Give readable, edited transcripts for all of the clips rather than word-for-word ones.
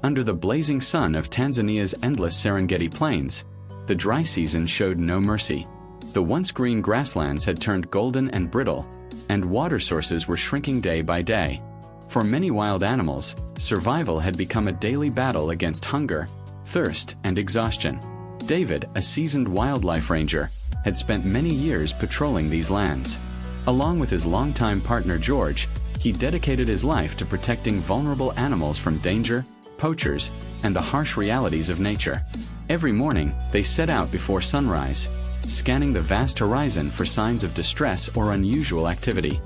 Under the blazing sun of Tanzania's endless Serengeti plains, the dry season showed no mercy. The once green grasslands had turned golden and brittle, and water sources were shrinking day by day. For many wild animals, survival had become a daily battle against hunger, thirst, and exhaustion. David, a seasoned wildlife ranger, had spent many years patrolling these lands. Along with his longtime partner George, he dedicated his life to protecting vulnerable animals from danger, poachers, and the harsh realities of nature. Every morning, they set out before sunrise, scanning the vast horizon for signs of distress or unusual activity.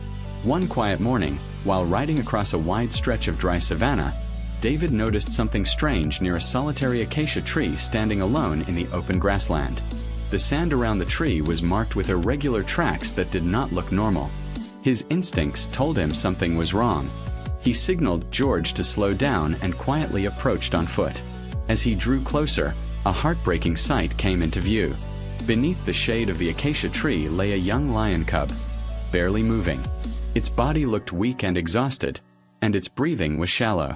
One quiet morning, while riding across a wide stretch of dry savanna, David noticed something strange near a solitary acacia tree standing alone in the open grassland. The sand around the tree was marked with irregular tracks that did not look normal. His instincts told him something was wrong. He signaled George to slow down and quietly approached on foot. As he drew closer, a heartbreaking sight came into view. Beneath the shade of the acacia tree lay a young lion cub, barely moving. Its body looked weak and exhausted, and its breathing was shallow.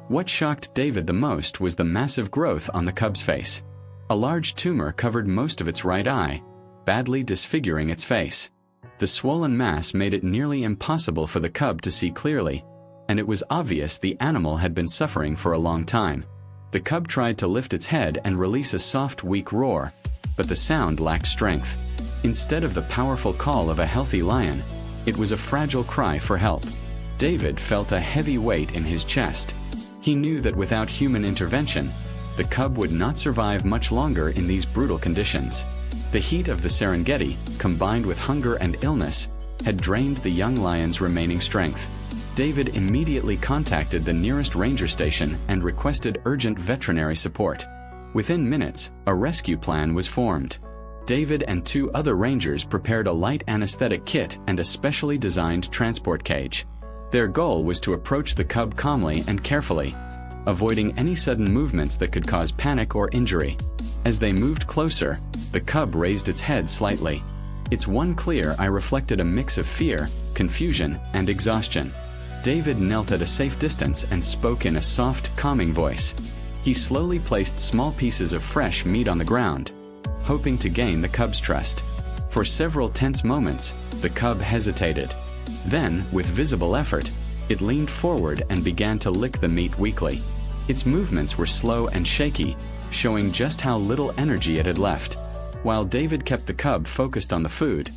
What shocked David the most was the massive growth on the cub's face. A large tumor covered most of its right eye, badly disfiguring its face. The swollen mass made it nearly impossible for the cub to see clearly, and it was obvious the animal had been suffering for a long time. The cub tried to lift its head and release a soft, weak roar, but the sound lacked strength. Instead of the powerful call of a healthy lion, it was a fragile cry for help. David felt a heavy weight in his chest. He knew that without human intervention, the cub would not survive much longer in these brutal conditions. The heat of the Serengeti, combined with hunger and illness, had drained the young lion's remaining strength. David immediately contacted the nearest ranger station and requested urgent veterinary support. Within minutes, a rescue plan was formed. David and 2 other rangers prepared a light anesthetic kit and a specially designed transport cage. Their goal was to approach the cub calmly and carefully, avoiding any sudden movements that could cause panic or injury. As they moved closer, the cub raised its head slightly. Its one clear eye reflected a mix of fear, confusion, and exhaustion. David knelt at a safe distance and spoke in a soft, calming voice. He slowly placed small pieces of fresh meat on the ground, hoping to gain the cub's trust. For several tense moments, the cub hesitated. Then, with visible effort, it leaned forward and began to lick the meat weakly. Its movements were slow and shaky, showing just how little energy it had left. While David kept the cub focused on the food,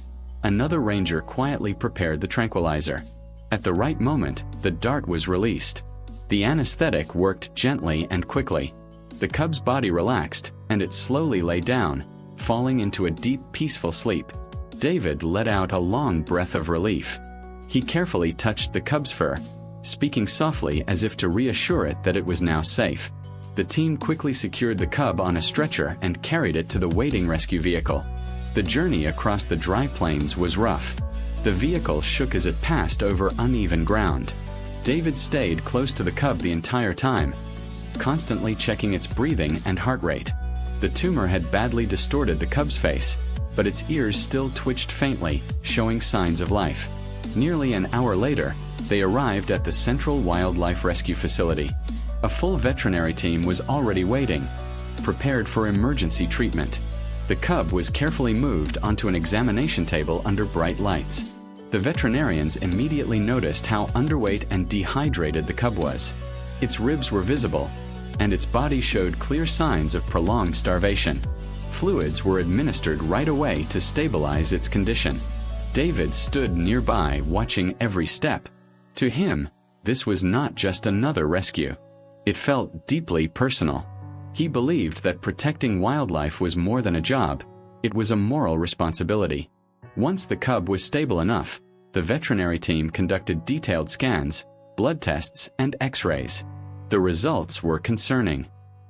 another ranger quietly prepared the tranquilizer. At the right moment, the dart was released. The anesthetic worked gently and quickly. The cub's body relaxed, and it slowly lay down, falling into a deep, peaceful sleep. David let out a long breath of relief. He carefully touched the cub's fur, speaking softly as if to reassure it that it was now safe. The team quickly secured the cub on a stretcher and carried it to the waiting rescue vehicle. The journey across the dry plains was rough. The vehicle shook as it passed over uneven ground. David stayed close to the cub the entire time, constantly checking its breathing and heart rate. The tumor had badly distorted the cub's face, but its ears still twitched faintly, showing signs of life. Nearly an hour later, they arrived at the Central Wildlife Rescue Facility. A full veterinary team was already waiting, prepared for emergency treatment. The cub was carefully moved onto an examination table under bright lights. The veterinarians immediately noticed how underweight and dehydrated the cub was. Its ribs were visible, and its body showed clear signs of prolonged starvation. Fluids were administered right away to stabilize its condition. David stood nearby, watching every step. To him, this was not just another rescue. It felt deeply personal. He believed that protecting wildlife was more than a job, it was a moral responsibility. Once the cub was stable enough, the veterinary team conducted detailed scans, blood tests, and X-rays. The results were concerning.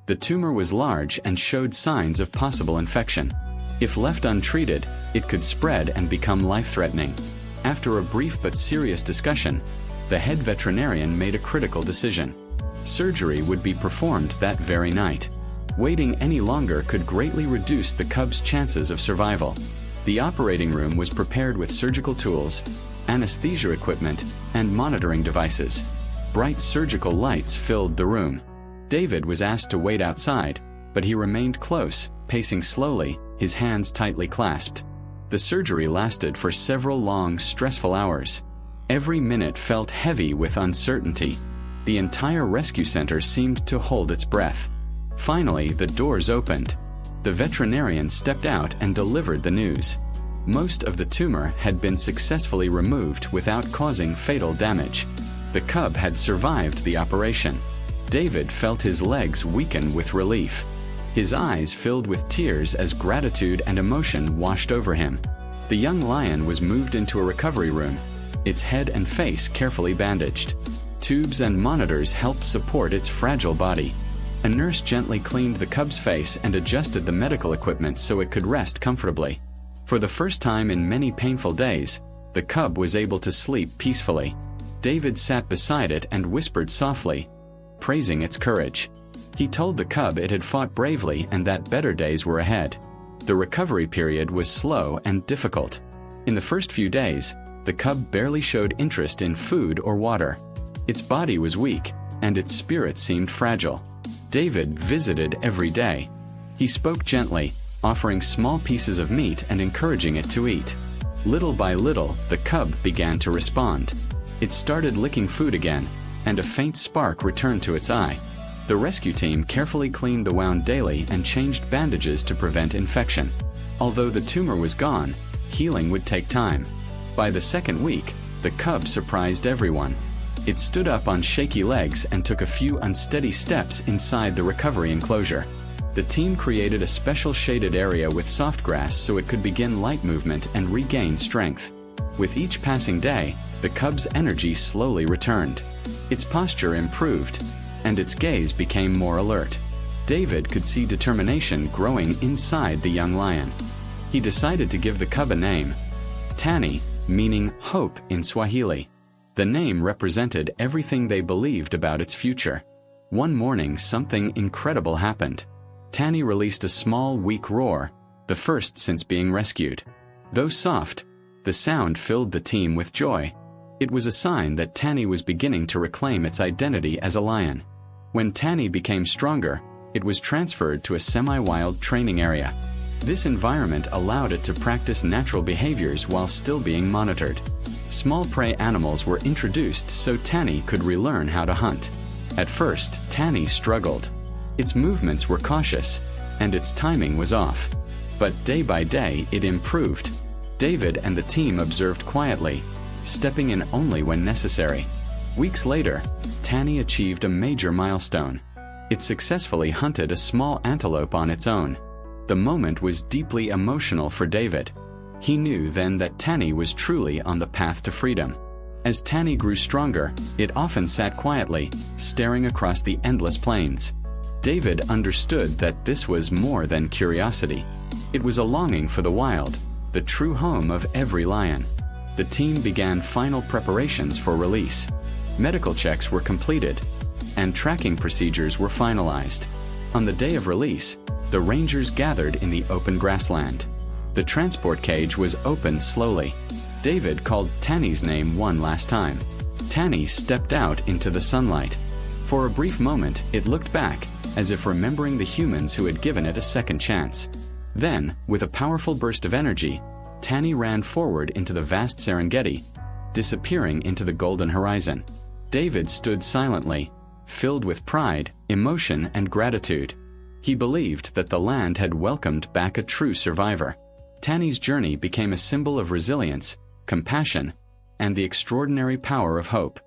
The tumor was large and showed signs of possible infection. If left untreated, it could spread and become life-threatening. After a brief but serious discussion, the head veterinarian made a critical decision. Surgery would be performed that very night. Waiting any longer could greatly reduce the cub's chances of survival. The operating room was prepared with surgical tools, anesthesia equipment, and monitoring devices. Bright surgical lights filled the room. David was asked to wait outside, but he remained close, pacing slowly, his hands tightly clasped. The surgery lasted for several long, stressful hours. Every minute felt heavy with uncertainty. The entire rescue center seemed to hold its breath. Finally, the doors opened. The veterinarian stepped out and delivered the news. Most of the tumor had been successfully removed without causing fatal damage. The cub had survived the operation. David felt his legs weaken with relief. His eyes filled with tears as gratitude and emotion washed over him. The young lion was moved into a recovery room, its head and face carefully bandaged. Tubes and monitors helped support its fragile body. A nurse gently cleaned the cub's face and adjusted the medical equipment so it could rest comfortably. For the first time in many painful days, the cub was able to sleep peacefully. David sat beside it and whispered softly, praising its courage. He told the cub it had fought bravely and that better days were ahead. The recovery period was slow and difficult. In the first few days, the cub barely showed interest in food or water. Its body was weak, and its spirit seemed fragile. David visited every day. He spoke gently, offering small pieces of meat and encouraging it to eat. Little by little, the cub began to respond. It started licking food again, and a faint spark returned to its eye. The rescue team carefully cleaned the wound daily and changed bandages to prevent infection. Although the tumor was gone, healing would take time. By the second week, the cub surprised everyone. It stood up on shaky legs and took a few unsteady steps inside the recovery enclosure. The team created a special shaded area with soft grass so it could begin light movement and regain strength. With each passing day, the cub's energy slowly returned. Its posture improved, and its gaze became more alert. David could see determination growing inside the young lion. He decided to give the cub a name, Tani, meaning hope in Swahili. The name represented everything they believed about its future. One morning, something incredible happened. Tani released a small, weak roar, the first since being rescued. Though soft, the sound filled the team with joy. It was a sign that Tani was beginning to reclaim its identity as a lion. When Tani became stronger, it was transferred to a semi-wild training area. This environment allowed it to practice natural behaviors while still being monitored. Small prey animals were introduced so Tani could relearn how to hunt. At first, Tani struggled. Its movements were cautious, and its timing was off. But day by day, it improved. David and the team observed quietly, stepping in only when necessary. Weeks later, Tani achieved a major milestone. It successfully hunted a small antelope on its own. The moment was deeply emotional for David. He knew then that Tani was truly on the path to freedom. As Tani grew stronger, it often sat quietly, staring across the endless plains. David understood that this was more than curiosity. It was a longing for the wild, the true home of every lion. The team began final preparations for release. Medical checks were completed, and tracking procedures were finalized. On the day of release, the rangers gathered in the open grassland. The transport cage was opened slowly. David called Tani's name one last time. Tani stepped out into the sunlight. For a brief moment, it looked back, as if remembering the humans who had given it a second chance. Then, with a powerful burst of energy, Tani ran forward into the vast Serengeti, disappearing into the golden horizon. David stood silently, filled with pride, emotion, and gratitude. He believed that the land had welcomed back a true survivor. Tani's journey became a symbol of resilience, compassion, and the extraordinary power of hope.